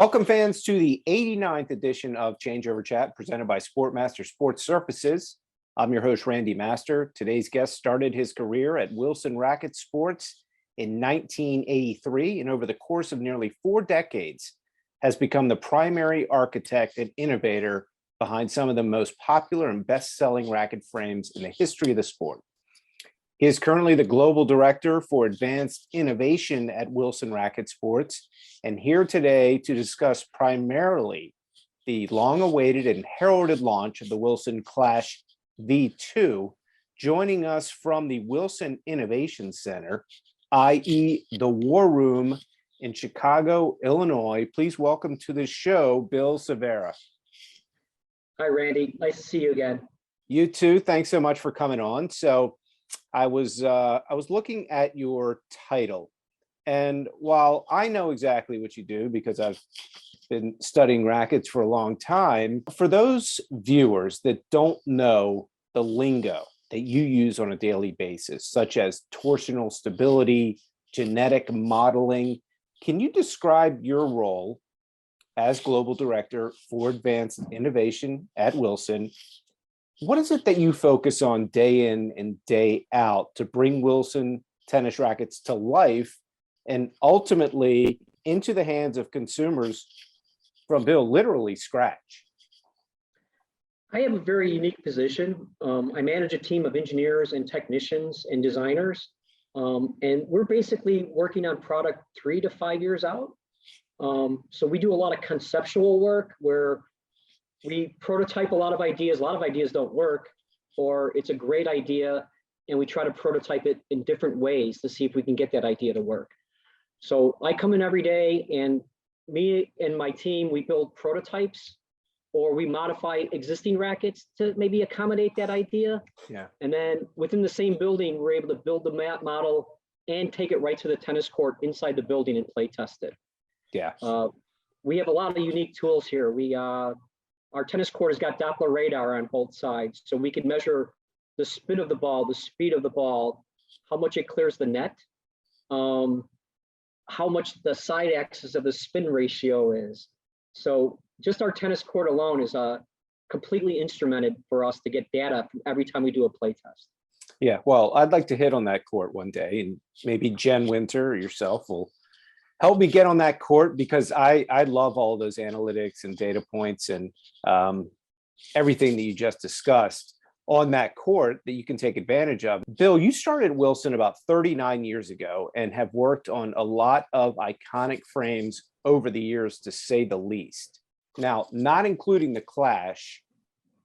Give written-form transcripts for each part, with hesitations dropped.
Welcome, fans, to the 89th edition of Changeover Chat, presented by Sportmaster Sports Surfaces. I'm your host, Randy Master. Today's guest started his career at Wilson Racquet Sports in 1983, and over the course of nearly 4 decades, has become the primary architect and innovator behind some of the most popular and best-selling racket frames in the history of the sport. He is currently the Global Director for Advanced Innovation at Wilson Racquet Sports, and here today to discuss primarily the long-awaited and heralded launch of the Wilson Clash V2. Joining us from the Wilson Innovation Center, i.e. the War Room in Chicago, Illinois. Please welcome to the show, Bill Severa. Hi, Randy. Nice to see you again. You too. Thanks so much for coming on. So I was looking at your title, and while I know exactly what you do because I've been studying rackets for a long time, for those viewers that don't know the lingo that you use on a daily basis, such as torsional stability, genetic modeling, can you describe your role as Global Director for Advanced Innovation at Wilson? What is it that you focus on day in and day out to bring Wilson tennis rackets to life and ultimately into the hands of consumers from, Bill, literally scratch? I have a very unique position. I manage a team of engineers and technicians and designers, and we're basically working on product 3 to 5 years out. So we do a lot of conceptual work where we prototype a lot of ideas. A lot of ideas don't work, or it's a great idea, and we try to prototype it in different ways to see if we can get that idea to work. So I come in every day, and me and my team, we build prototypes, or we modify existing rackets to maybe accommodate that idea. Yeah. And then within the same building, we're able to build the model and take it right to the tennis court inside the building and play test it. Yeah. We have a lot of unique tools here. Our tennis court has got Doppler radar on both sides, so we can measure the spin of the ball, the speed of the ball, how much it clears the net, how much the side axis of the spin ratio is. So just our tennis court alone is completely instrumented for us to get data every time we do a play test. Yeah, well, I'd like to hit on that court one day, and maybe Jen Winter or yourself will help me get on that court, because I love all those analytics and data points and everything that you just discussed on that court that you can take advantage of. Bill, you started at Wilson about 39 years ago and have worked on a lot of iconic frames over the years, to say the least. Now, not including the Clash,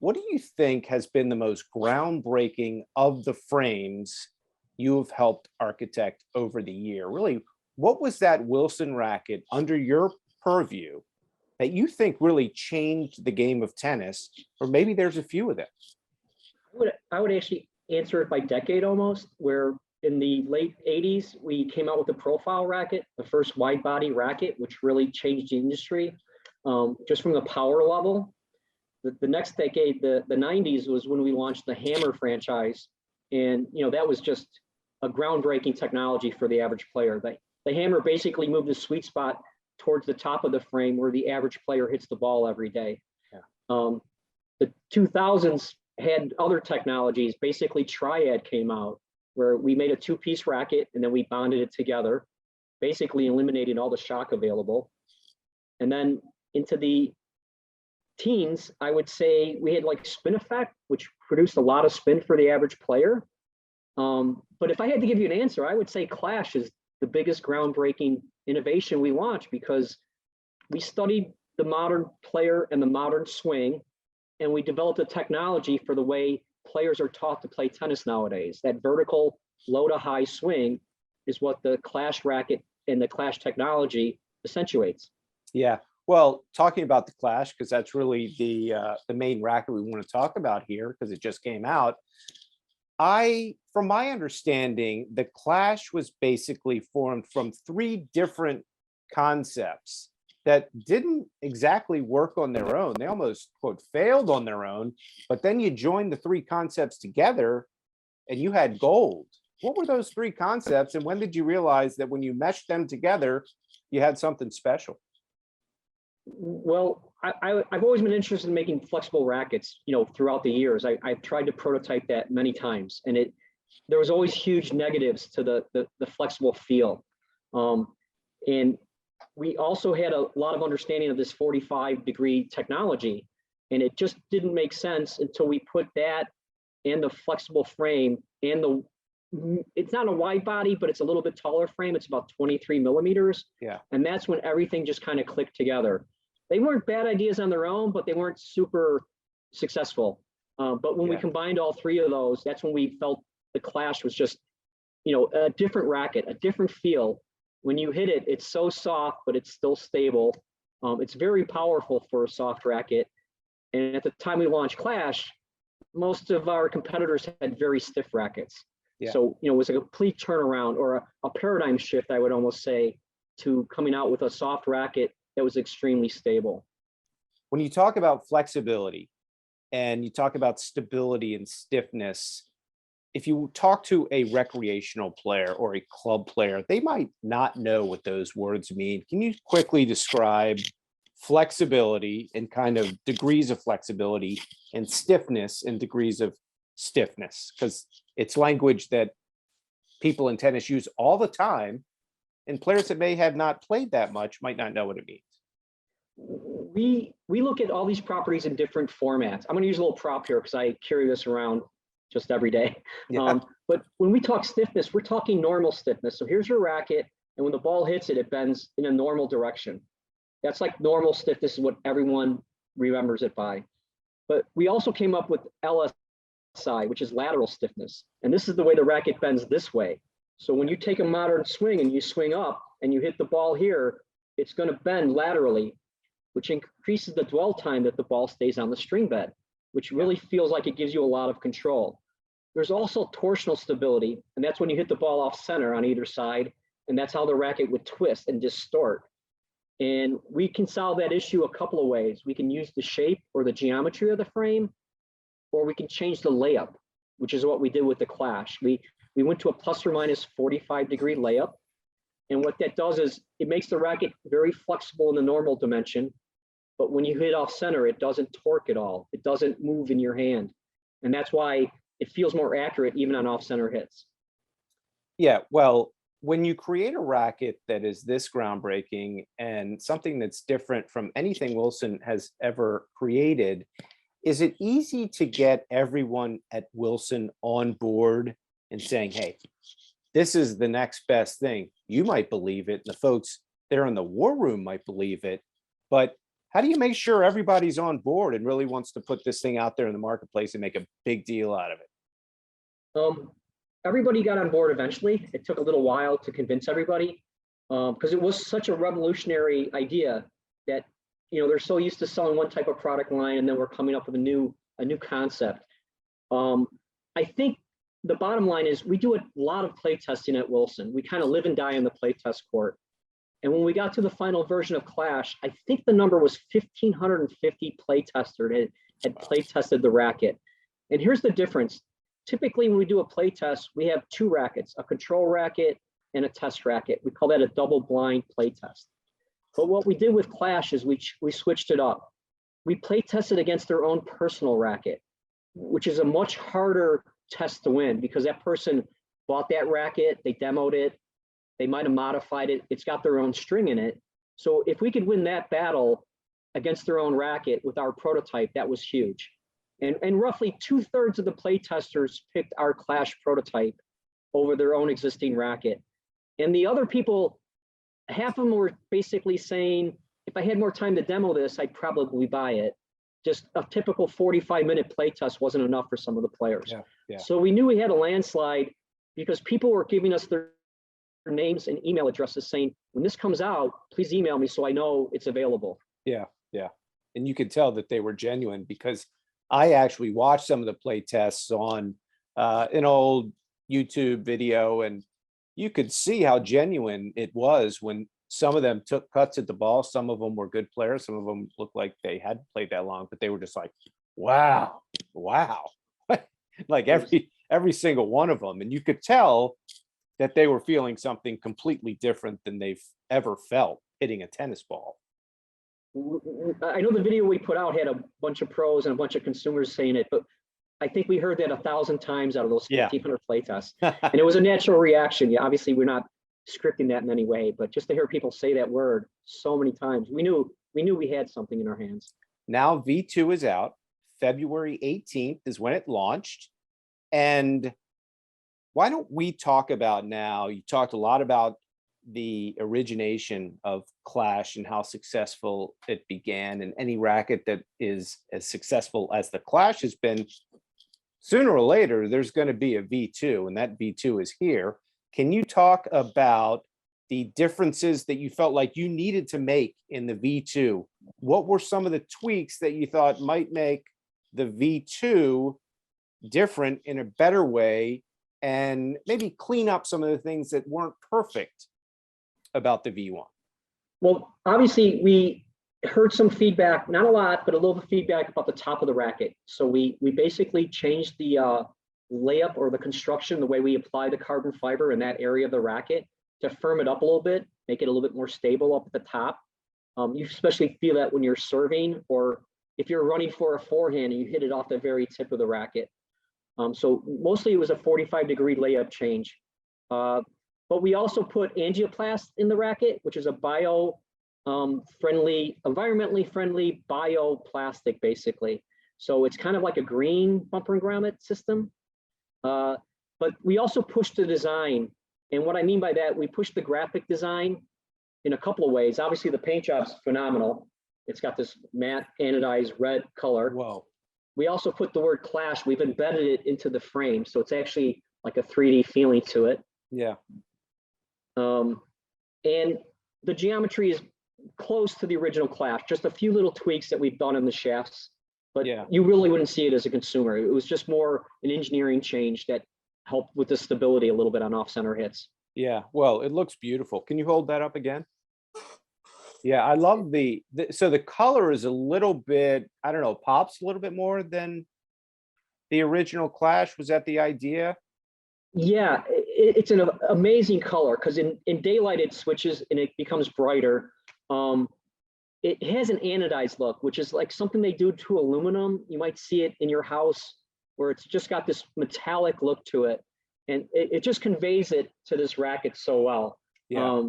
what do you think has been the most groundbreaking of the frames you have helped architect over the year? Really, what was that Wilson racket under your purview that you think really changed the game of tennis? Or maybe there's a few of them. I would actually answer it by decade almost, where in the late 80s, we came out with the profile racket, the first wide body racket, which really changed the industry just from the power level. The next decade, the 90s, was when we launched the Hammer franchise. And that was just a groundbreaking technology for the average player. The Hammer basically moved the sweet spot towards the top of the frame where the average player hits the ball every day. Yeah. The 2000s had other technologies. Basically, Triad came out, where we made a 2-piece racket and then we bonded it together, basically eliminating all the shock available. And then into the teens, I would say we had like Spin Effect, which produced a lot of spin for the average player. But if I had to give you an answer, I would say Clash is the biggest groundbreaking innovation we launched, because we studied the modern player and the modern swing, and we developed a technology for the way players are taught to play tennis nowadays. That vertical low to high swing is what the Clash racket and the Clash technology accentuates. Yeah, well, talking about the Clash, because that's really the main racket we want to talk about here, because it just came out. From my understanding, the Clash was basically formed from 3 different concepts that didn't exactly work on their own. They almost, quote, failed on their own, but then you joined the 3 concepts together and you had gold. What were those 3 concepts, and when did you realize that when you meshed them together, you had something special? Well, I've always been interested in making flexible rackets, throughout the years. I've tried to prototype that many times, and there was always huge negatives to the flexible feel. And we also had a lot of understanding of this 45-degree technology, and it just didn't make sense until we put that and the flexible frame and it's not a wide body, but it's a little bit taller frame. It's about 23 millimeters. Yeah. And that's when everything just kind of clicked together. They weren't bad ideas on their own, but they weren't super successful. But when we combined all three of those, that's when we felt the Clash was just, a different racket, a different feel. When you hit it, it's so soft, but it's still stable. It's very powerful for a soft racket. And at the time we launched Clash, most of our competitors had very stiff rackets. Yeah. So, it was a complete turnaround, or a paradigm shift, I would almost say, to coming out with a soft racket that was extremely stable. When you talk about flexibility and you talk about stability and stiffness, if you talk to a recreational player or a club player, they might not know what those words mean. Can you quickly describe flexibility and kind of degrees of flexibility, and stiffness and degrees of stiffness? Because it's language that people in tennis use all the time, and players that may have not played that much might not know what it means. We look at all these properties in different formats. I'm going to use a little prop here because I carry this around just every day. Yeah. But when we talk stiffness, we're talking normal stiffness. So here's your racket, and when the ball hits it, it bends in a normal direction. That's like normal stiffness is what everyone remembers it by. But we also came up with LSI, which is lateral stiffness. And this is the way the racket bends this way. So when you take a modern swing and you swing up and you hit the ball here, it's going to bend laterally, which increases the dwell time that the ball stays on the string bed, which really feels like it gives you a lot of control. There's also torsional stability, and that's when you hit the ball off center on either side, and that's how the racket would twist and distort. And we can solve that issue a couple of ways. We can use the shape or the geometry of the frame, or we can change the layup, which is what we did with the Clash. We went to a plus or minus 45-degree layup. And what that does is it makes the racket very flexible in the normal dimension. But when you hit off center, it doesn't torque at all. It doesn't move in your hand. And that's why it feels more accurate even on off center hits. Yeah, well, when you create a racket that is this groundbreaking and something that's different from anything Wilson has ever created, is it easy to get everyone at Wilson on board and saying, hey, this is the next best thing? You might believe it, and the folks there in the war room might believe it, but how do you make sure everybody's on board and really wants to put this thing out there in the marketplace and make a big deal out of it? Everybody got on board eventually. It took a little while to convince everybody because it was such a revolutionary idea that, they're so used to selling one type of product line, and then we're coming up with a new concept. I think the bottom line is we do a lot of play testing at Wilson. We kind of live and die on the play test court. And when we got to the final version of Clash, I think the number was 1,550 play testers had play tested the racket. And here's the difference. Typically, when we do a play test, we have two rackets, a control racket and a test racket. We call that a double blind play test. But what we did with Clash is we switched it up. We play tested against their own personal racket, which is a much harder test to win because that person bought that racket, they demoed it, they might have modified it, it's got their own string in it. So if we could win that battle against their own racket with our prototype, that was huge. And roughly 2/3 of the play testers picked our Clash prototype over their own existing racket. And the other people, half of them were basically saying, if I had more time to demo this, I'd probably buy it. Just a typical 45-minute play test wasn't enough for some of the players. Yeah. So we knew we had a landslide because people were giving us their names and email addresses saying, when this comes out, please email me so I know it's available. Yeah. And you could tell that they were genuine because I actually watched some of the play tests on an old YouTube video, and you could see how genuine it was when some of them took cuts at the ball. Some of them were good players. Some of them looked like they hadn't played that long, but they were just like, wow. Like every single one of them. And you could tell that they were feeling something completely different than they've ever felt hitting a tennis ball. I know the video we put out had a bunch of pros and a bunch of consumers saying it, but I think we heard that 1,000 times out of those Yeah. 1,500 play tests. And it was a natural reaction. Yeah, obviously we're not scripting that in any way, but just to hear people say that word so many times, we knew we had something in our hands. Now V2 is out. February 18th is when it launched. And why don't we talk about now, you talked a lot about the origination of Clash and how successful it began, and any racket that is as successful as the Clash has been, sooner or later, there's going to be a V2, and that V2 is here. Can you talk about the differences that you felt like you needed to make in the V2? What were some of the tweaks that you thought might make the V2 different in a better way, and maybe clean up some of the things that weren't perfect about the V1? Well, obviously we heard some feedback, not a lot, but a little feedback about the top of the racket. So we basically changed the layup or the construction, the way we apply the carbon fiber in that area of the racket to firm it up a little bit, make it a little bit more stable up at the top. You especially feel that when you're serving, or if you're running for a forehand and you hit it off the very tip of the racket. So mostly it was a 45-degree layup change. But we also put angioplast in the racket, which is a friendly, environmentally friendly bioplastic, basically. So it's kind of like a green bumper and grommet system. But we also pushed the design. And what I mean by that, we pushed the graphic design in a couple of ways. Obviously, the paint job's phenomenal. It's got this matte anodized red color. Whoa. We also put the word Clash. We've embedded it into the frame. So it's actually like a 3D feeling to it. Yeah. And the geometry is close to the original Clash, just a few little tweaks that we've done in the shafts, but Yeah. you really wouldn't see it as a consumer. It was just more an engineering change that helped with the stability a little bit on off-center hits. Yeah, well, it looks beautiful. Can you hold that up again? Yeah, I love so the color is a little bit, I don't know, pops a little bit more than the original Clash. Was that the idea? Yeah, it's an amazing color because in daylight it switches and it becomes brighter. It has an anodized look, which is like something they do to aluminum. You might see it in your house where it's just got this metallic look to it. And it just conveys it to this racket so well. Yeah.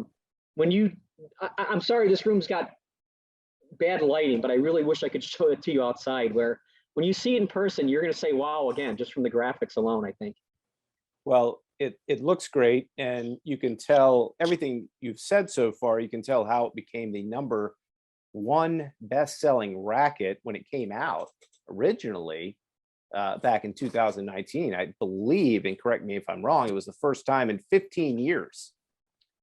I'm sorry, this room's got bad lighting, but I really wish I could show it to you outside, where when you see it in person, you're going to say, wow, again, just from the graphics alone, I think. Well, it looks great, and you can tell everything you've said so far. You can tell how it became the #1 best-selling racket when it came out originally back in 2019. I believe, and correct me if I'm wrong, it was the first time in 15 years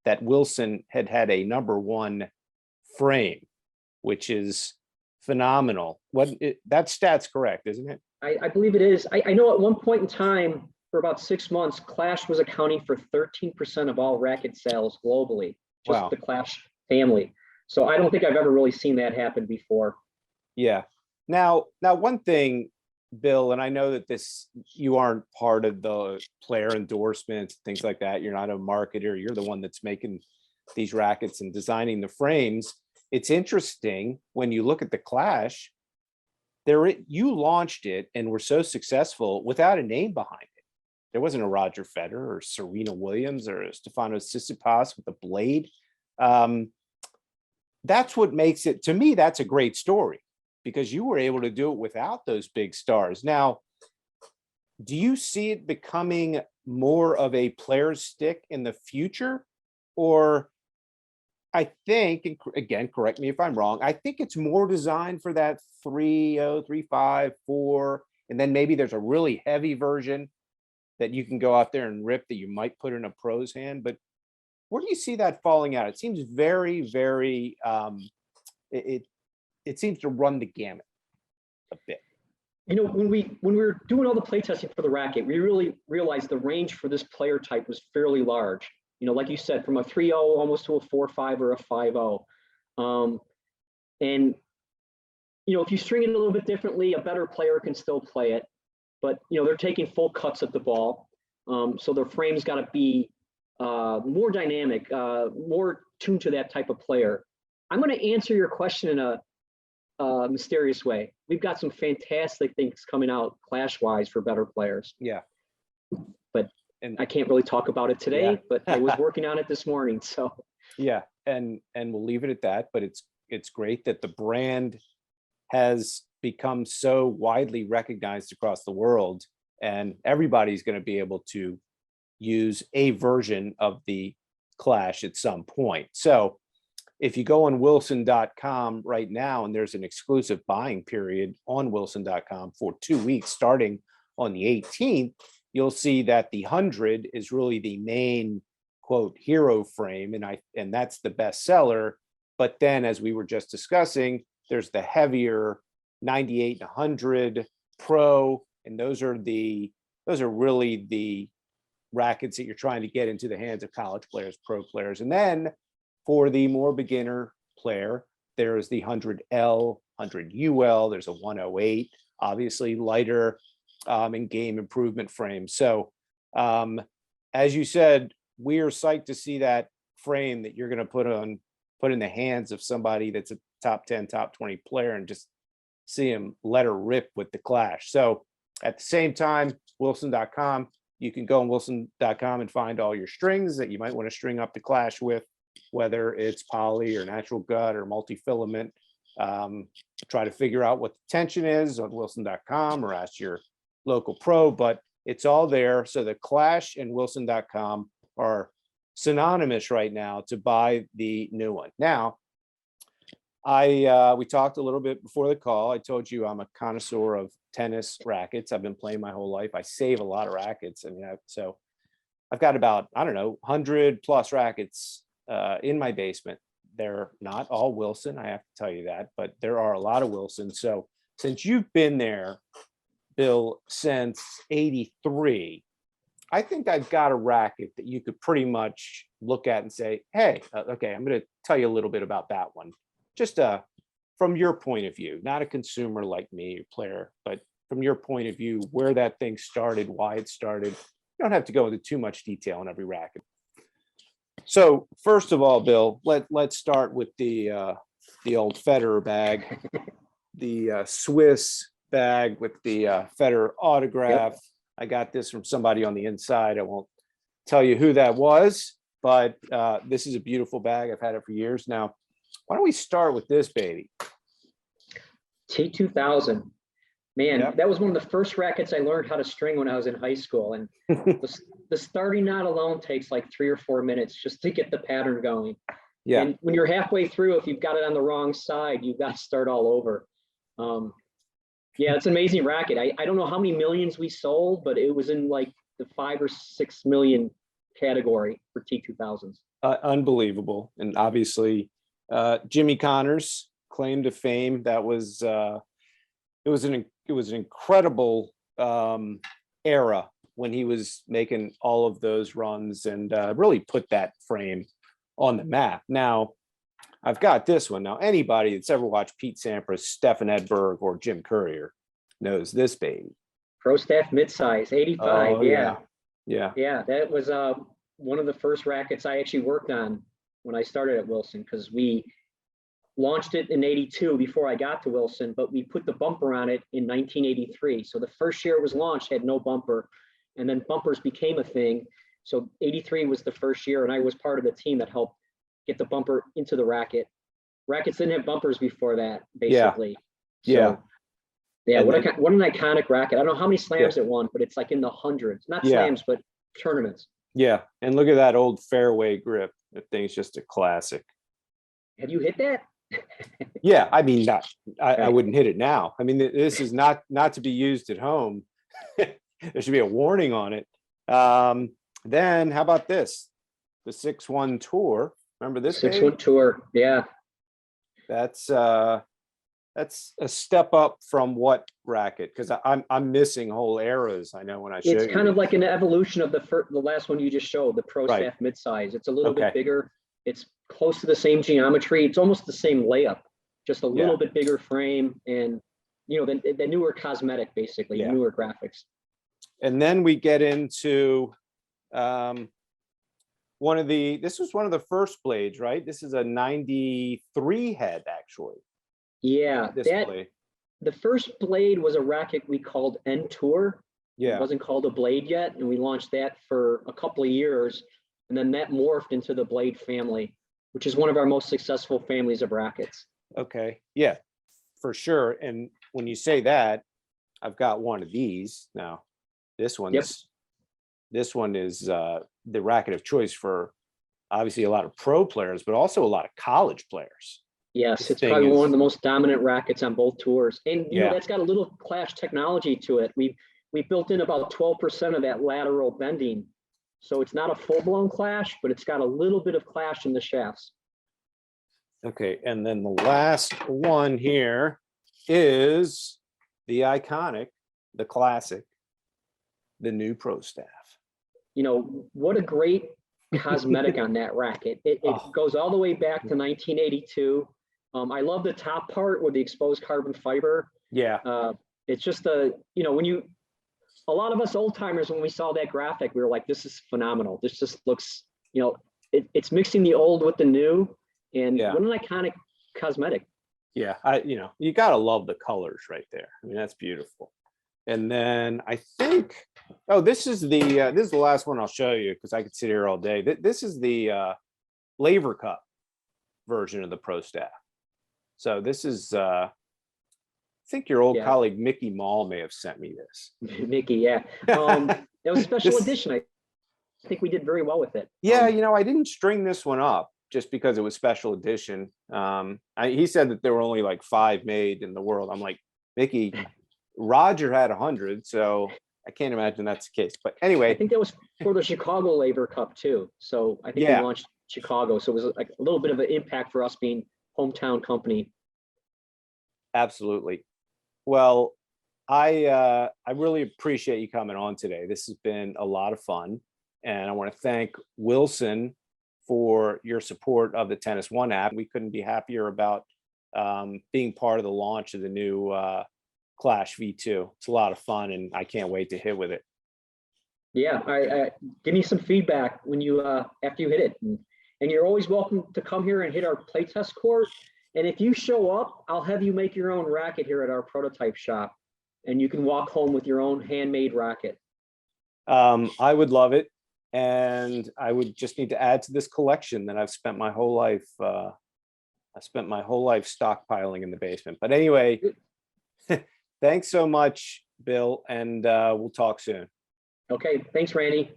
that Wilson had had a #1 frame, which is phenomenal. That stat's correct, isn't it? I believe it is. I know at one point in time, for about 6 months, Clash was accounting for 13% of all racket sales globally, just Wow. the Clash family. So I don't think I've ever really seen that happen before. Yeah. Now one thing, Bill, and I know that you aren't part of the player endorsements, things like that. You're not a marketer. You're the one that's making these rackets and designing the frames. It's interesting when you look at the Clash, you launched it and were so successful without a name behind it. There wasn't a Roger Federer or Serena Williams or a Stefanos Tsitsipas with a blade. That's what makes it, to me, that's a great story, because you were able to do it without those big stars. Now, do you see it becoming more of a player's stick in the future? Or I think, and again, correct me if I'm wrong, I think it's more designed for that 3.0, 3.5, 4, and then maybe there's a really heavy version that you can go out there and rip that you might put in a pro's hand. But where do you see that falling out? It seems very, very, it seems to run the gamut a bit. You know, when we were doing all the play testing for the racket, we really realized the range for this player type was fairly large. You know, like you said, from a 3.0 almost to a 4.5 or a 5.0. And, you know, if you string it a little bit differently, a better player can still play it. But, you know, they're taking full cuts at the ball. So their frame's got to be more dynamic, more tuned to that type of player. I'm going to answer your question mysterious way. We've got some fantastic things coming out clash-wise for better players, Yeah. but And I can't really talk about it today, yeah. but I was working on it this morning. So Yeah. And we'll leave it at that, but it's great that the brand has become so widely recognized across the world, and everybody's going to be able to use a version of the Clash at some point. So if you go on wilson.com right now, and there's an exclusive buying period on wilson.com for 2 weeks starting on the 18th, you'll see that the 100 is really the main quote hero frame, and that's the best seller. But then, as we were just discussing, there's the heavier 98 and 100 Pro, and those are really the rackets that you're trying to get into the hands of college players, pro players. And then for the more beginner player, there's the 100L, 100UL, there's a 108, obviously lighter and game improvement frame. So as you said, we are psyched to see that frame that you're going to put in the hands of somebody that's a top 10, top 20 player, and just see him let her rip with the Clash. So at the same time, wilson.com, you can go on wilson.com and find all your strings that you might want to string up the Clash with, whether it's poly or natural gut or multi-filament. Try to figure out what the tension is on wilson.com or ask your local pro, but it's all there. So the Clash and wilson.com are synonymous right now to buy the new one. Now, we talked a little bit before the call. I told you I'm a connoisseur of tennis rackets. I've been playing my whole life. I save a lot of rackets. I mean, so I've got about, I don't know, 100 plus rackets in my basement. They're not all Wilson, I have to tell you that, but there are a lot of Wilson. So since you've been there, Bill, since 83, I think I've got a racket that you could pretty much look at and say, hey, okay, I'm going to tell you a little bit about that one. Just from your point of view, not a consumer like me, a player, but from your point of view, where that thing started, why it started. You don't have to go into too much detail on every racket. So first of all, Bill, let's start with the old Federer bag, the Swiss bag with the Federer autograph. Yep. I got this from somebody on the inside. I won't tell you who that was, but this is a beautiful bag. I've had it for years now. Why don't we start with this baby? T2000. Man, Yep. That was one of the first rackets I learned how to string when I was in high school. And the starting knot alone takes like 3 or 4 minutes just to get the pattern going. Yeah. And when you're halfway through, if you've got it on the wrong side, you've got to start all over. Yeah, it's an amazing racket. I don't know how many millions we sold, but it was in like the 5 or 6 million category for T2000s. Unbelievable. And obviously, Jimmy Connors' claim to fame. That was it was an incredible era when he was making all of those runs and really put that frame on the map. Now, I've got this one. Now, anybody that's ever watched Pete Sampras, Stefan Edberg, or Jim Courier knows this baby. Pro Staff midsize, 85. Oh, yeah. Yeah. That was one of the first rackets I actually worked on when I started at Wilson, because we launched it in 82 before I got to Wilson, but we put the bumper on it in 1983. So the first year it was launched had no bumper, and then bumpers became a thing. So 83 was the first year, and I was part of the team that helped get the bumper into the racket. Rackets didn't have bumpers before that, basically. Yeah. Yeah, what an iconic racket. I don't know how many slams it won, but it's like in the hundreds. Not slams, but tournaments. Yeah, and look at that old fairway grip. That thing's just a classic. Have you hit that? Yeah, I mean, I wouldn't hit it now. I mean, this is not to be used at home. There should be a warning on it. Then how about this? The 6-1 Tour. Remember this? 6-1 Tour. Yeah. That's a step up from what racket? Because I'm missing whole eras. I know when I showed you. It's kind of like an evolution of the last one you just showed, the Pro Staff midsize. It's a little bit bigger. It's close to the same geometry. It's almost the same layup, just a little bit bigger frame, and the newer cosmetic, basically, the newer graphics. And then we get into this was one of the first blades, right? This is a 93 head, actually. Yeah, this that blade. the first blade was a racket we called N Tour. It Yeah. wasn't called a blade yet, and we launched that for a couple of years, and then that morphed into the blade family, which is one of our most successful families of rackets. Okay. Yeah, for sure. And when you say that, I've got one of these now. This one's this one is the racket of choice for obviously a lot of pro players, but also a lot of college players. Yes, This it's thing probably one of is, the most dominant rackets on both tours. And yeah. that's got a little clash technology to it. We built in about 12% of that lateral bending. So it's not a full-blown clash, but it's got a little bit of clash in the shafts. Okay, and then the last one here is the iconic, the classic, the new Pro Staff. You know, what a great cosmetic on that racket. It Oh. goes all the way back to 1982. I love the top part with the exposed carbon fiber. Yeah. It's just a lot of us old timers, when we saw that graphic, we were like, this is phenomenal. This just looks, it's mixing the old with the new, and Yeah. what an iconic cosmetic. Yeah, you gotta love the colors right there. I mean, that's beautiful. And then I think, oh, this is the last one I'll show you because I could sit here all day. This is the Laver Cup version of the Pro Staff. So this is, I think your old colleague Mickey Mall may have sent me this. Mickey, yeah. That was a special edition. I think we did very well with it. Yeah, I didn't string this one up just because it was special edition. He said that there were only like 5 made in the world. I'm like, Mickey, Roger had 100, so I can't imagine that's the case. But anyway, I think that was for the Chicago Laver Cup too. So I think we launched Chicago. So it was like a little bit of an impact for us being hometown company. Absolutely. Well, I really appreciate you coming on today. This has been a lot of fun. And I want to thank Wilson for your support of the Tennis One app. We couldn't be happier about being part of the launch of the new Clash V2. It's a lot of fun, and I can't wait to hit with it. Yeah, I give me some feedback when you after you hit it, and you're always welcome to come here and hit our playtest court. And if you show up, I'll have you make your own racket here at our prototype shop, and you can walk home with your own handmade racket. I would love it, and I would just need to add to this collection that I've spent my whole life. Stockpiling in the basement. But anyway, thanks so much, Bill, and we'll talk soon. Okay, thanks, Randy.